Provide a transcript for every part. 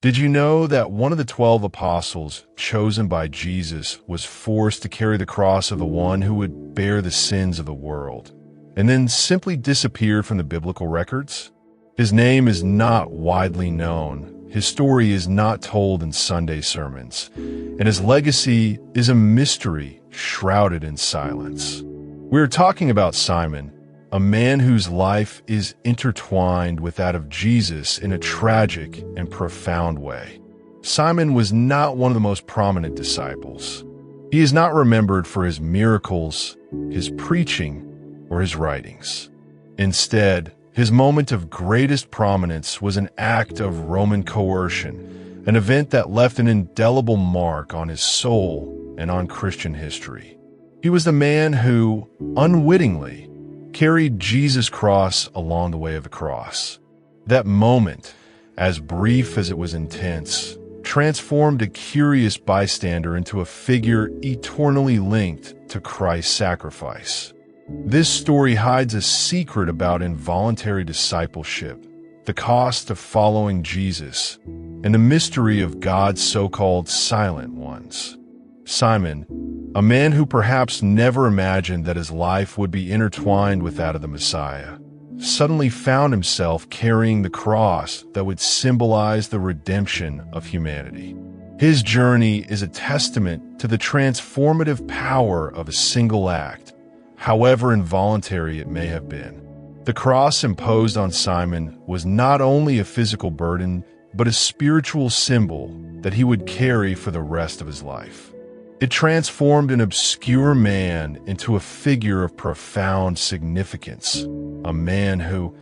Did you know that one of the 12 apostles chosen by Jesus was forced to carry the cross of the one who would bear the sins of the world, and then simply disappeared from the biblical records? His name is not widely known, his story is not told in Sunday sermons, and his legacy is a mystery shrouded in silence. We're talking about Simon, a man whose life is intertwined with that of Jesus in a tragic and profound way. Simon was not one of the most prominent disciples. He is not remembered for his miracles, his preaching, or his writings. Instead, his moment of greatest prominence was an act of Roman coercion, an event that left an indelible mark on his soul and on Christian history. He was the man who, unwittingly, carried Jesus' cross along the way of the cross. That moment, as brief as it was intense, transformed a curious bystander into a figure eternally linked to Christ's sacrifice. This story hides a secret about involuntary discipleship, the cost of following Jesus, and the mystery of God's so-called silent ones. Simon, a man who perhaps never imagined that his life would be intertwined with that of the Messiah, suddenly found himself carrying the cross that would symbolize the redemption of humanity. His journey is a testament to the transformative power of a single act, however involuntary it may have been. The cross imposed on Simon was not only a physical burden, but a spiritual symbol that he would carry for the rest of his life. It transformed an obscure man into a figure of profound significance, a man who,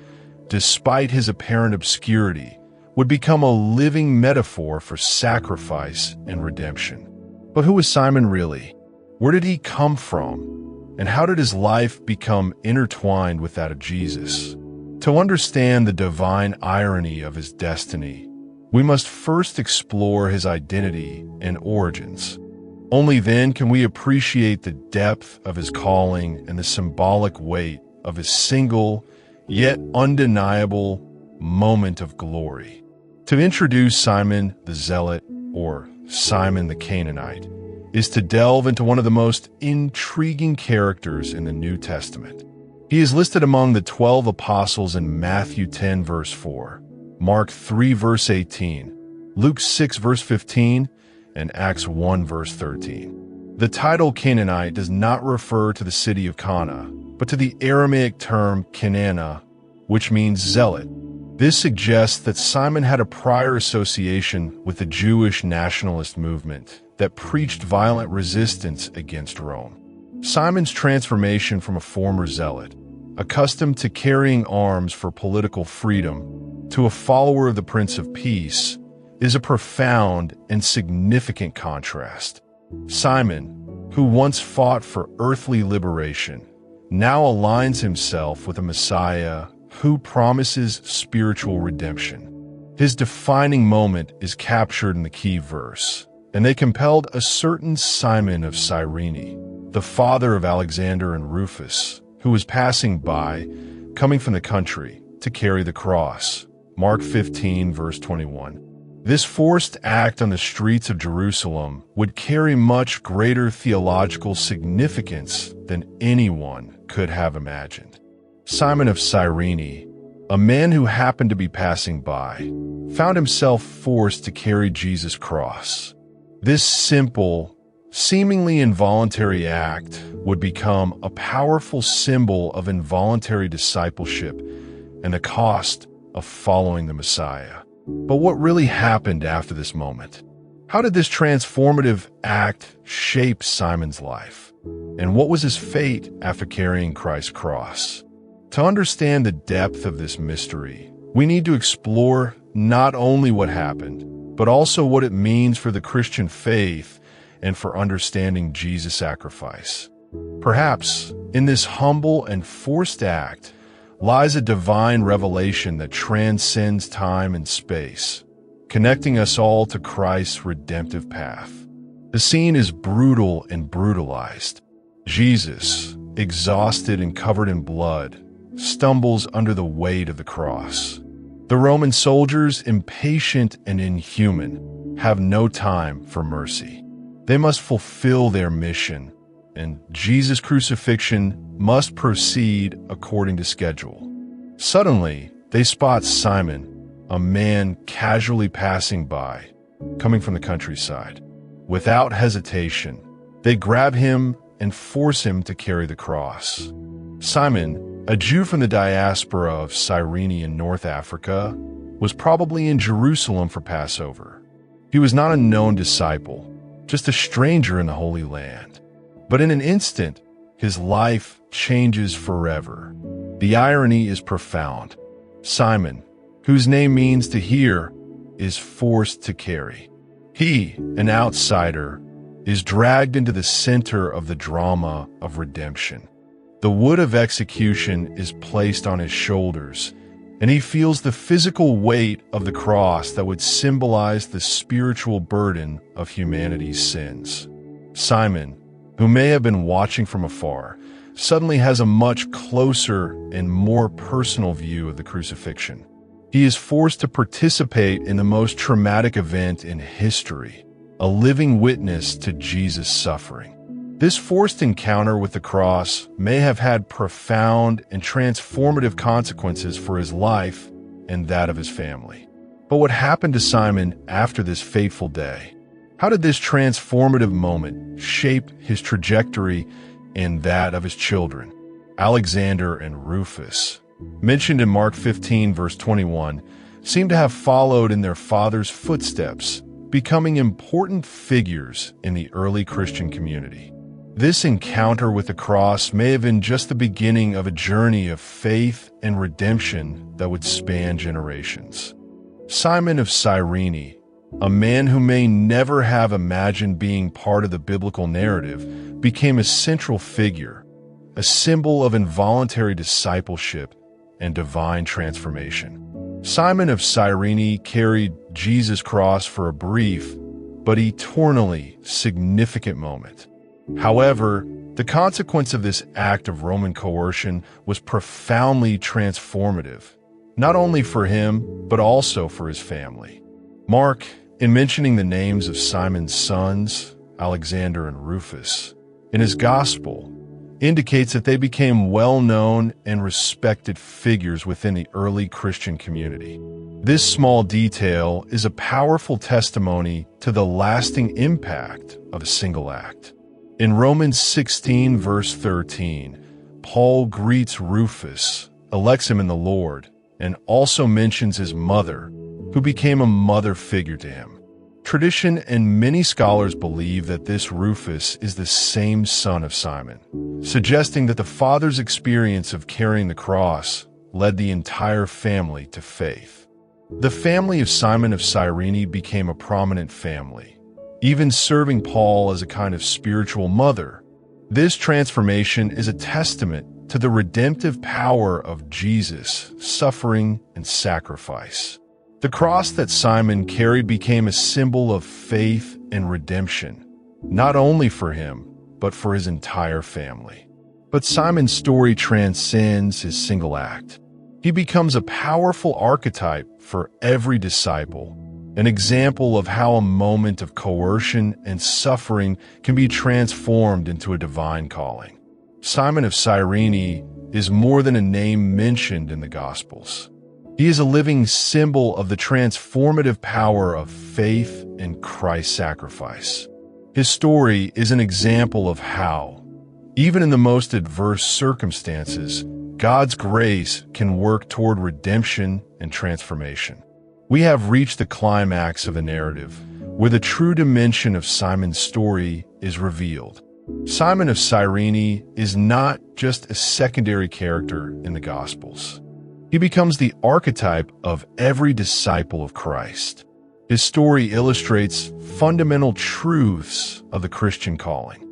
despite his apparent obscurity, would become a living metaphor for sacrifice and redemption. But who was Simon really? Where did he come from? And how did his life become intertwined with that of Jesus? To understand the divine irony of his destiny, we must first explore his identity and origins. Only then can we appreciate the depth of his calling and the symbolic weight of his single, yet undeniable, moment of glory. To introduce Simon the Zealot, or Simon the Canaanite, is to delve into one of the most intriguing characters in the New Testament. He is listed among the 12 apostles in Matthew 10, verse 4, Mark 3, verse 18, Luke 6, verse 15, and Acts 1, verse 13. The title Canaanite does not refer to the city of Cana, but to the Aramaic term Kenana, which means zealot. This suggests that Simon had a prior association with the Jewish nationalist movement that preached violent resistance against Rome. Simon's transformation from a former zealot, accustomed to carrying arms for political freedom, to a follower of the Prince of Peace, is a profound and significant contrast. Simon, who once fought for earthly liberation, now aligns himself with a Messiah who promises spiritual redemption. His defining moment is captured in the key verse, and they compelled a certain Simon of Cyrene, the father of Alexander and Rufus, who was passing by, coming from the country, to carry the cross. Mark 15, verse 21. This forced act on the streets of Jerusalem would carry much greater theological significance than anyone could have imagined. Simon of Cyrene, a man who happened to be passing by, found himself forced to carry Jesus' cross. This simple, seemingly involuntary act would become a powerful symbol of involuntary discipleship and the cost of following the Messiah. But what really happened after this moment? How did this transformative act shape Simon's life? And what was his fate after carrying Christ's cross? To understand the depth of this mystery, we need to explore not only what happened, but also what it means for the Christian faith and for understanding Jesus' sacrifice. Perhaps, in this humble and forced act, lies a divine revelation that transcends time and space, connecting us all to Christ's redemptive path. The scene is brutal and brutalized. Jesus, exhausted and covered in blood, stumbles under the weight of the cross. The Roman soldiers, impatient and inhuman, have no time for mercy. They must fulfill their mission, and Jesus' crucifixion must proceed according to schedule. Suddenly, they spot Simon, a man casually passing by, coming from the countryside. Without hesitation, they grab him and force him to carry the cross. Simon, a Jew from the diaspora of Cyrene in North Africa, was probably in Jerusalem for Passover. He was not a known disciple, just a stranger in the Holy Land. But in an instant, his life changes forever. The irony is profound. Simon, whose name means to hear, is forced to carry. He, an outsider, is dragged into the center of the drama of redemption. The wood of execution is placed on his shoulders, and he feels the physical weight of the cross that would symbolize the spiritual burden of humanity's sins. Simon, who may have been watching from afar, suddenly has a much closer and more personal view of the crucifixion. He is forced to participate in the most traumatic event in history, a living witness to Jesus' suffering. This forced encounter with the cross may have had profound and transformative consequences for his life and that of his family. But what happened to Simon after this fateful day? How did this transformative moment shape his trajectory and that of his children, Alexander and Rufus, mentioned in Mark 15, verse 21, seem to have followed in their father's footsteps, becoming important figures in the early Christian community. This encounter with the cross may have been just the beginning of a journey of faith and redemption that would span generations. Simon of Cyrene, a man who may never have imagined being part of the biblical narrative, became a central figure, a symbol of involuntary discipleship and divine transformation. Simon of Cyrene carried Jesus' cross for a brief but eternally significant moment. However, the consequence of this act of Roman coercion was profoundly transformative, not only for him, but also for his family. Mark, in mentioning the names of Simon's sons, Alexander and Rufus, in his gospel, indicates that they became well-known and respected figures within the early Christian community. This small detail is a powerful testimony to the lasting impact of a single act. In Romans 16, verse 13, Paul greets Rufus, elects him in the Lord, and also mentions his mother, who became a mother figure to him. Tradition and many scholars believe that this Rufus is the same son of Simon, suggesting that the father's experience of carrying the cross led the entire family to faith. The family of Simon of Cyrene became a prominent family, even serving Paul as a kind of spiritual mother. This transformation is a testament to the redemptive power of Jesus' suffering and sacrifice. The cross that Simon carried became a symbol of faith and redemption, not only for him, but for his entire family. But Simon's story transcends his single act. He becomes a powerful archetype for every disciple, an example of how a moment of coercion and suffering can be transformed into a divine calling. Simon of Cyrene is more than a name mentioned in the Gospels. He is a living symbol of the transformative power of faith in Christ's sacrifice. His story is an example of how, even in the most adverse circumstances, God's grace can work toward redemption and transformation. We have reached the climax of the narrative, where the true dimension of Simon's story is revealed. Simon of Cyrene is not just a secondary character in the Gospels. He becomes the archetype of every disciple of Christ. His story illustrates fundamental truths of the Christian calling.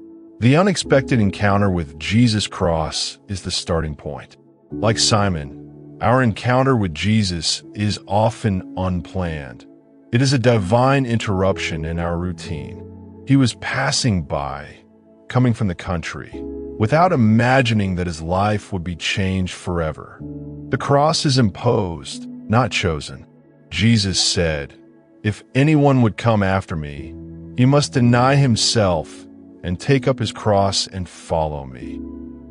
The unexpected encounter with Jesus' cross is the starting point. Like Simon, our encounter with Jesus is often unplanned. It is a divine interruption in our routine. He was passing by, coming from the country, without imagining that his life would be changed forever. The cross is imposed, not chosen. Jesus said, "If anyone would come after me, he must deny himself and take up his cross and follow me."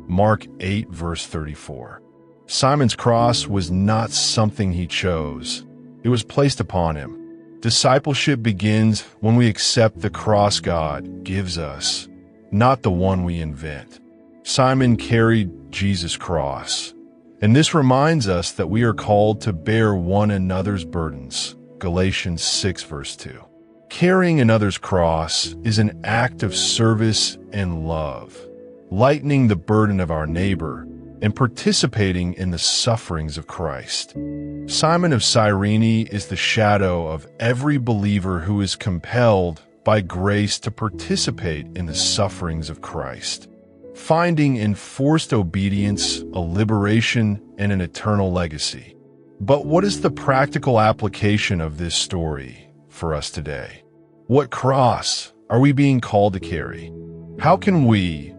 Mark 8, verse 34. Simon's cross was not something he chose. It was placed upon him. Discipleship begins when we accept the cross God gives us, not the one we invent. Simon carried Jesus' cross, and this reminds us that we are called to bear one another's burdens. Galatians 6, verse 2. Carrying another's cross is an act of service and love, lightening the burden of our neighbor and participating in the sufferings of Christ. Simon of Cyrene is the shadow of every believer who is compelled by grace to participate in the sufferings of Christ, finding in forced obedience a liberation and an eternal legacy. But what is the practical application of this story for us today? What cross are we being called to carry? How can we,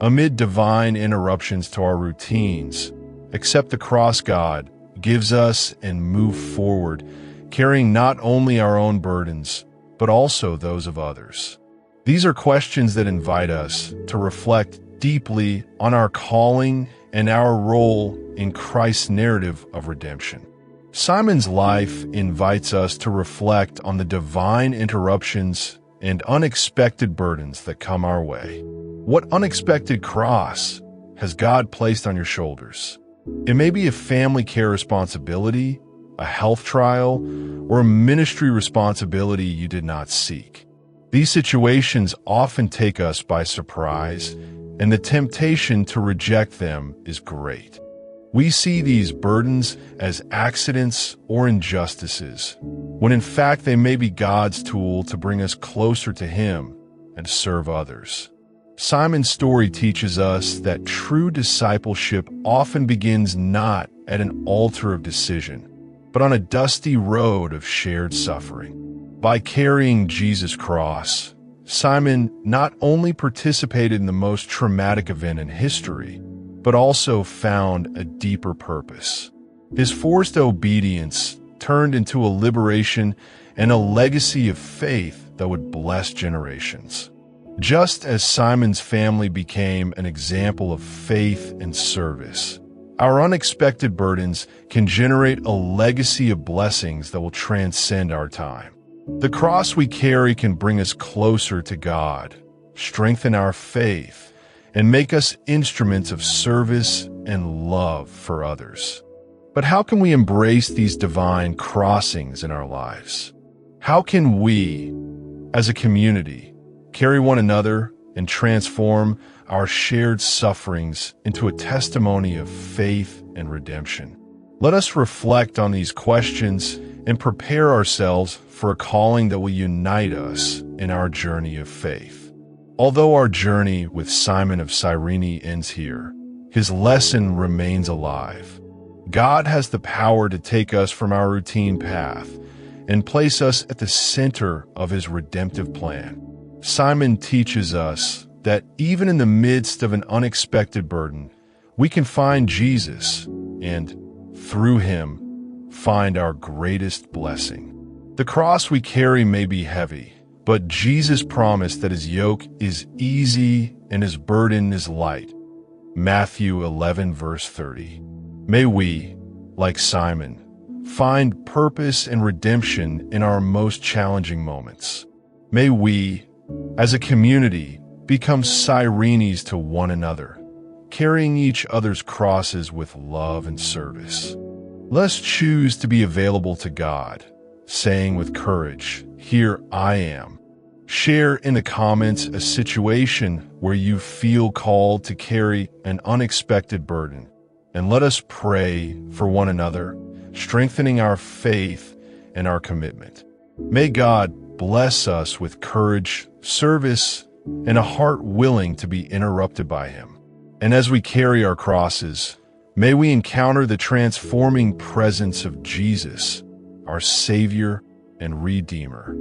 amid divine interruptions to our routines, accept the cross God gives us and move forward, carrying not only our own burdens, but also those of others? These are questions that invite us to reflect deeply on our calling and our role in Christ's narrative of redemption. Simon's life invites us to reflect on the divine interruptions and unexpected burdens that come our way. What unexpected cross has God placed on your shoulders? It may be a family care responsibility, a health trial, or a ministry responsibility you did not seek. These situations often take us by surprise, and the temptation to reject them is great. We see these burdens as accidents or injustices, when in fact they may be God's tool to bring us closer to Him and serve others. Simon's story teaches us that true discipleship often begins not at an altar of decision, but on a dusty road of shared suffering. By carrying Jesus' cross, Simon not only participated in the most traumatic event in history, but also found a deeper purpose. His forced obedience turned into a liberation and a legacy of faith that would bless generations. Just as Simon's family became an example of faith and service, our unexpected burdens can generate a legacy of blessings that will transcend our time. The cross we carry can bring us closer to God, strengthen our faith, and make us instruments of service and love for others. But how can we embrace these divine crossings in our lives? How can we, as a community, carry one another and transform our shared sufferings into a testimony of faith and redemption? Let us reflect on these questions and prepare ourselves for a calling that will unite us in our journey of faith. Although our journey with Simon of Cyrene ends here, his lesson remains alive. God has the power to take us from our routine path and place us at the center of His redemptive plan. Simon teaches us that even in the midst of an unexpected burden, we can find Jesus and, through Him, find our greatest blessing. The cross we carry may be heavy, but Jesus promised that His yoke is easy and His burden is light. Matthew 11, verse 30. May we, like Simon, find purpose and redemption in our most challenging moments. May we, as a community, become Cyrenes to one another, carrying each other's crosses with love and service. Let's choose to be available to God, saying with courage, "Here I am." Share in the comments a situation where you feel called to carry an unexpected burden, and let us pray for one another, strengthening our faith and our commitment. May God bless us with courage, service, and a heart willing to be interrupted by Him. And as we carry our crosses, may we encounter the transforming presence of Jesus, our Savior and Redeemer.